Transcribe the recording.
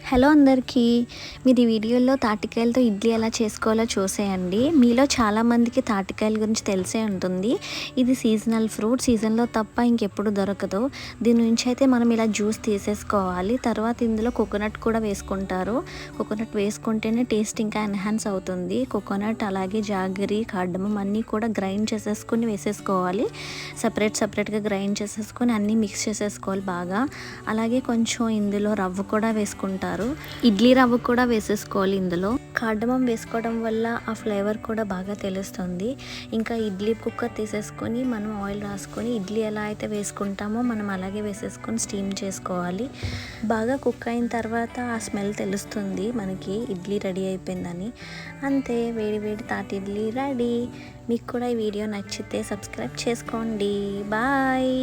Hello అందరికీ, మీరు ఈ వీడియోలో తాటికాయలతో ఇడ్లీ ఎలా చేసుకోవాలో చూసేయండి. మీలో చాలామందికి తాటికాయల గురించి తెలిసే ఉంటుంది. ఇది సీజనల్ ఫ్రూట్, సీజన్లో తప్ప ఇంకెప్పుడు దొరకదు. దీని నుంచి అయితే మనం ఇలా జ్యూస్ తీసేసుకోవాలి. తర్వాత ఇందులో కోకోనట్ కూడా వేసుకుంటారు. కోకోనట్ వేసుకుంటేనే టేస్ట్ ఇంకా ఎన్హాన్స్ అవుతుంది. కోకోనట్ అలాగే జాగరి, కార్డమం అన్నీ కూడా గ్రైండ్ చేసేసుకుని వేసేసుకోవాలి. సపరేట్గా గ్రైండ్ చేసేసుకొని అన్నీ మిక్స్ చేసేసుకోవాలి బాగా. అలాగే కొంచెం ఇందులో రవ్వ కూడా వేసుకుంటారు. ఇడ్లీ రవ్వ కూడా వేసేసుకోవాలి. ఇందులో కార్డమం వేసుకోవడం వల్ల ఆ ఫ్లేవర్ కూడా బాగా తెలుస్తుంది. ఇంకా ఇడ్లీ కుక్కర్ తీసేసుకొని మనం ఆయిల్ రాసుకొని ఇడ్లీ ఎలా అయితే వేసుకుంటామో మనం అలాగే వేసేసుకొని స్టీమ్ చేసుకోవాలి. బాగా కుక్ అయిన తర్వాత ఆ స్మెల్ తెలుస్తుంది మనకి ఇడ్లీ రెడీ అయిపోయిందని. అంతే, వేడి వేడి తాటి ఇడ్లీ రెడీ. మీకు కూడా ఈ వీడియో నచ్చితే సబ్స్క్రైబ్ చేసుకోండి. బాయ్.